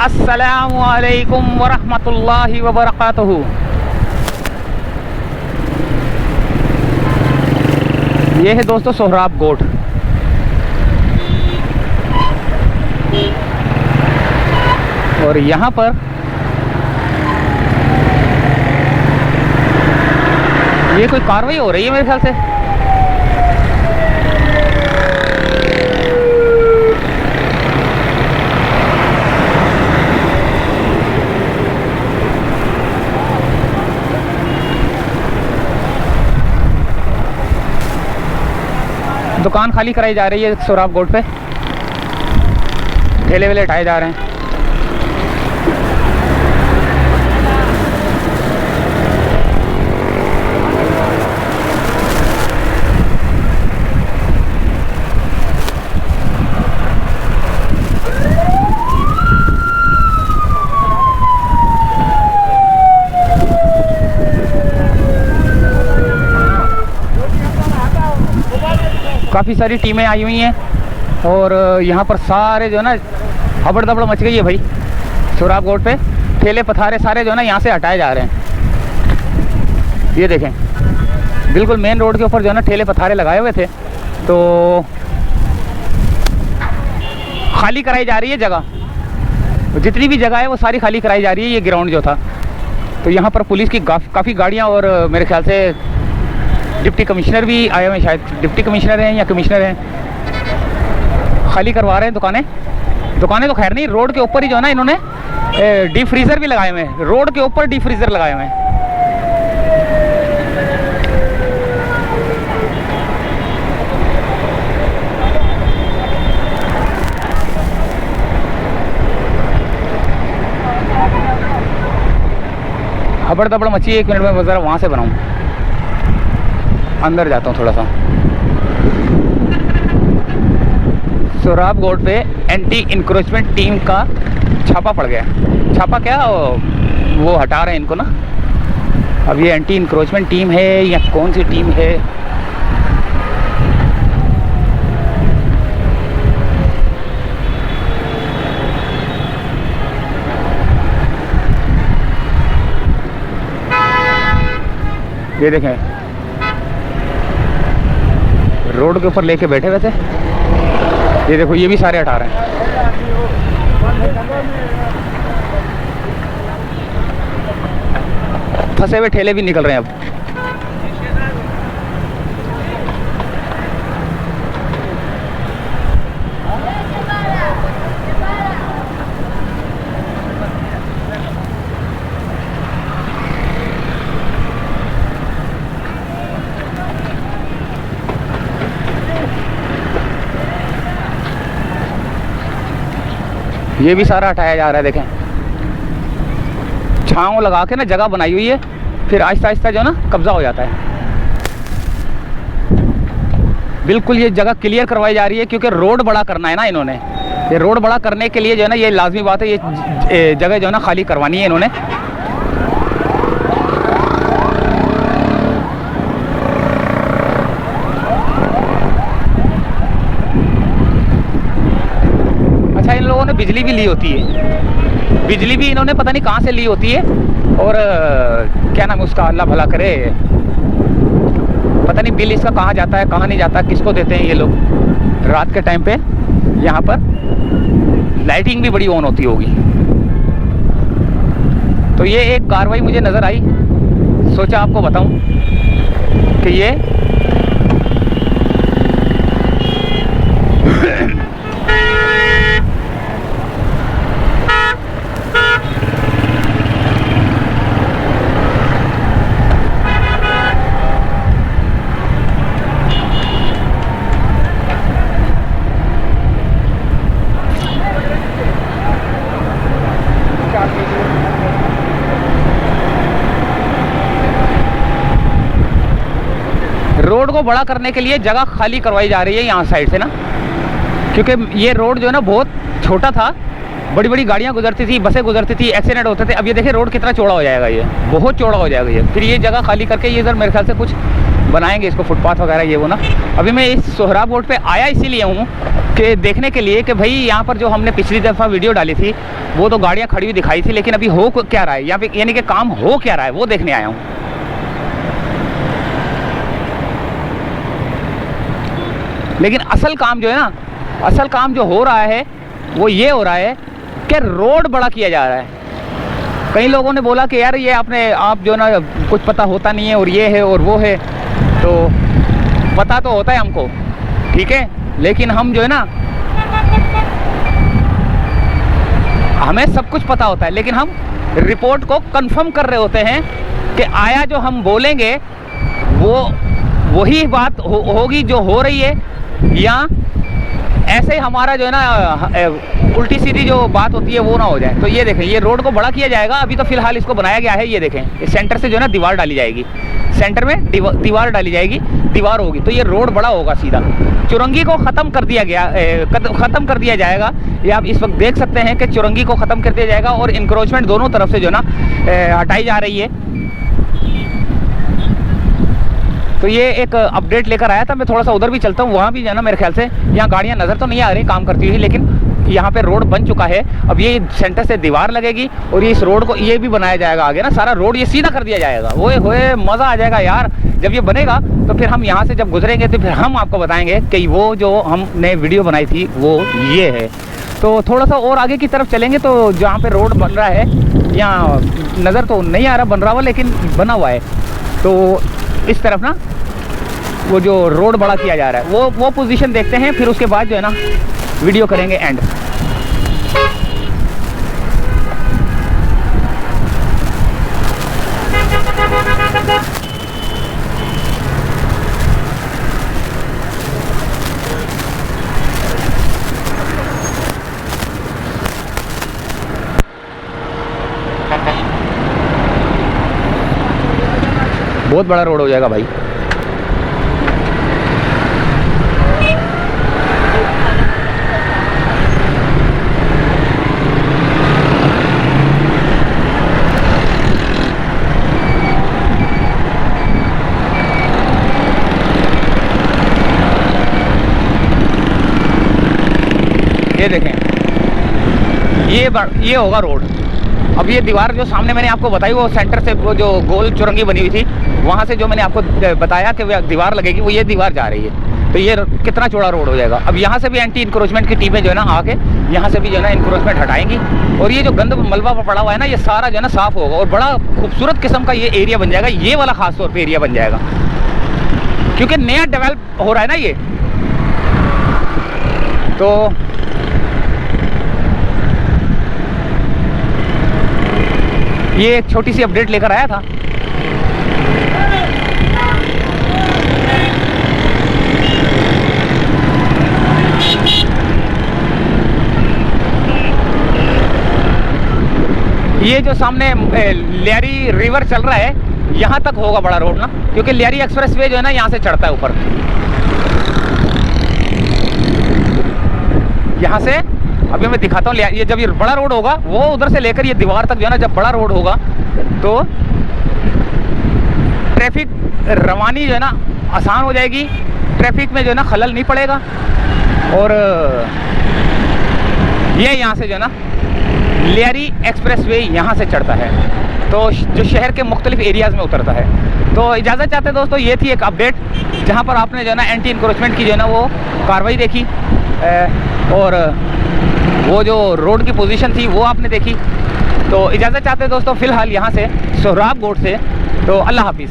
अस्सलामु अलैकुम वरहमतुल्लाहि वबरकातुहू। ये है दोस्तों सोहराब गोट। और यहाँ पर ये कोई कार्रवाई हो रही है मेरे ख्याल से। दुकान खाली कराई जा रही है सोहराब गोट पे, ठेले वेले उठाए जा रहे हैं। काफ़ी सारी टीमें आई हुई हैं और यहाँ पर सारे जो है ना हबड़ दबड़ मच गई है भाई। सोहराब गोट पे ठेले पथारे सारे जो है ना यहाँ से हटाए जा रहे हैं। ये देखें, बिल्कुल मेन रोड के ऊपर जो है ना ठेले पथारे लगाए हुए थे, तो खाली कराई जा रही है जगह। जितनी भी जगह है वो सारी खाली कराई जा रही है। ये ग्राउंड जो था, तो यहाँ पर पुलिस की काफ़ी गाड़ियाँ और मेरे ख्याल से डिप्टी कमिश्नर भी आए हुए हैं, शायद डिप्टी कमिश्नर हैं या कमिश्नर हैं, खाली करवा रहे हैं दुकानें। दुकानें तो खैर नहीं, रोड के ऊपर ही जो है ना इन्होंने डीप फ्रीज़र भी लगाए हुए हैं। रोड के ऊपर डीप फ्रीज़र लगाए हुए हैं। हबड़ दबड़ मची है। 1 मिनट में ज़रा वहाँ से बनाऊँ, अंदर जाता हूँ थोड़ा सा। सोहराब गोट पे एंटी इंक्रोचमेंट टीम का छापा पड़ गया। छापा क्या, वो हटा रहे हैं इनको ना। अब ये एंटी इंक्रोचमेंट टीम है या कौन सी टीम है, ये देखें रोड के ऊपर लेके बैठे हुए थे। ये देखो, ये भी सारे हटा रहे हैं। फंसे हुए ठेले भी निकल रहे हैं अब। ये भी सारा हटाया जा रहा है। देखें, छांव लगा के ना जगह बनाई हुई है, फिर आहिस्ता आहिस्ता जो है ना कब्जा हो जाता है। बिल्कुल ये जगह क्लियर करवाई जा रही है क्योंकि रोड बड़ा करना है ना इन्होंने। ये रोड बड़ा करने के लिए जो है ना ये लाजमी बात है, ये जगह जो है ना खाली करवानी है इन्होंने। इन लोगों ने बिजली भी ली होती है। बिजली भी इन्होंने पता नहीं कहाँ से ली होती है। और क्या नाम उसका, अल्लाह भला करे, पता नहीं बिल इसका कहाँ जाता है कहाँ नहीं जाता, किसको देते हैं ये लोग। रात के टाइम पे यहाँ पर लाइटिंग भी बड़ी ऑन होती होगी। तो ये एक कार्रवाई मुझे नज़र आई, सोचा आपको बताऊं कि ये रोड को बड़ा करने के लिए जगह खाली करवाई जा रही है यहाँ साइड से ना, क्योंकि ये रोड जो है ना बहुत छोटा था, बड़ी बड़ी गाड़ियाँ गुजरती थी, बसें गुजरती थी, एक्सीडेंट होते थे। अब ये देखिए रोड कितना चौड़ा हो जाएगा, ये बहुत चौड़ा हो जाएगा ये। फिर ये जगह खाली करके ये इधर मेरे ख्याल से कुछ बनाएंगे इसको, फुटपाथ वगैरह ये वो ना। अभी मैं इस सोहराब रोड पे आया इसीलिए हूँ के देखने के लिए कि भाई यहाँ पर जो हमने पिछली दफ़ा वीडियो डाली थी वो तो गाड़ियाँ खड़ी हुई दिखाई थी, लेकिन अभी हो क्या रहा है या फिर यानी कि काम हो क्या रहा है वो देखने आया हूँ। लेकिन असल काम जो है ना, असल काम जो हो रहा है वो ये हो रहा है कि रोड बड़ा किया जा रहा है। कई लोगों ने बोला कि यार ये आप जो ना कुछ पता होता नहीं है और ये है और वो है, तो पता तो होता है हमको, ठीक है, लेकिन हम जो है ना हमें सब कुछ पता होता है, लेकिन हम रिपोर्ट को कंफर्म कर रहे होते हैं कि आया जो हम बोलेंगे वो वही बात होगी जो हो रही है, या ऐसे ही हमारा जो है ना उल्टी सीधी जो बात होती है वो ना हो जाए। तो ये देखें, ये रोड को बड़ा किया जाएगा। अभी तो फिलहाल इसको बनाया गया है, ये देखें, इस सेंटर से जो है ना दीवार डाली जाएगी, सेंटर में दीवार डाली जाएगी, दीवार होगी तो ये रोड बड़ा होगा सीधा। चुरंगी को ख़त्म कर दिया गया, ख़त्म कर दिया जाएगा। ये आप इस वक्त देख सकते हैं कि चुरंगी को ख़त्म कर दिया जाएगा और इंक्रोचमेंट दोनों तरफ से जो ना हटाई जा रही है। तो ये एक अपडेट लेकर आया था। मैं थोड़ा सा उधर भी चलता हूँ, वहाँ भी जो है ना मेरे ख्याल से यहाँ गाड़ियाँ नज़र तो नहीं आ रही काम करती हुई, लेकिन यहाँ पे रोड बन चुका है। अब ये सेंटर से दीवार लगेगी और ये इस रोड को ये भी बनाया जाएगा आगे ना, सारा रोड ये सीधा कर दिया जाएगा। ओए होए मज़ा आ जाएगा यार जब ये बनेगा। तो फिर हम यहाँ से जब गुजरेंगे तो फिर हम आपको बताएंगे कि वो जो हमने वीडियो बनाई थी वो ये है। तो थोड़ा सा और आगे की तरफ चलेंगे तो जहाँ पर रोड बन रहा है, यहाँ नज़र तो नहीं आ रहा बन रहा हुआ, लेकिन बना हुआ है। तो इस तरफ ना वो जो रोड बड़ा किया जा रहा है वो पोजीशन देखते हैं, फिर उसके बाद जो है ना वीडियो करेंगे एंड। बहुत बड़ा रोड हो जाएगा भाई। ये देखें, ये होगा रोड। अब ये दीवार जो सामने मैंने आपको बताई वो सेंटर से वो जो गोल चुरंगी बनी हुई थी वहाँ से जो मैंने आपको बताया कि दीवार लगेगी, वो ये दीवार जा रही है। तो ये कितना चौड़ा रोड हो जाएगा। अब यहाँ से भी एंटी इंक्रोचमेंट की टीमें जो है ना आके यहाँ से भी जो है ना इंक्रोचमेंट हटाएंगी और ये जो गंद मलबा पड़ा हुआ है ना ये सारा जो है ना साफ़ होगा और बड़ा खूबसूरत किस्म का ये एरिया बन जाएगा। ये वाला ख़ास तौर पर एरिया बन जाएगा क्योंकि नया डेवलप हो रहा है ना ये। तो ये एक छोटी सी अपडेट लेकर आया था। ये जो सामने लियारी रिवर चल रहा है यहाँ तक होगा बड़ा रोड ना, क्योंकि लियारी एक्सप्रेसवे जो है ना यहाँ से चढ़ता है ऊपर। यहाँ से अभी मैं दिखाता हूँ, ये जब ये बड़ा रोड होगा वो उधर से लेकर ये दीवार तक जो है ना, जब बड़ा रोड होगा तो ट्रैफिक रवानी जो है ना आसान हो जाएगी, ट्रैफिक में जो है ना खलल नहीं पड़ेगा। और ये यहाँ से जो है ना लियारी एक्सप्रेसवे यहाँ से चढ़ता है तो जो शहर के मुख्तलिफ एरियाज़ में उतरता है। तो इजाज़त चाहते हैं दोस्तों, ये थी एक अपडेट जहाँ पर आपने जो है ना एंटी इंक्रोचमेंट की जो है ना वो कार्रवाई देखी और वो जो रोड की पोजीशन थी वो आपने देखी। तो इजाज़त चाहते हैं दोस्तों फ़िलहाल यहाँ से सोहराब गोट से। तो अल्लाह हाफिज़।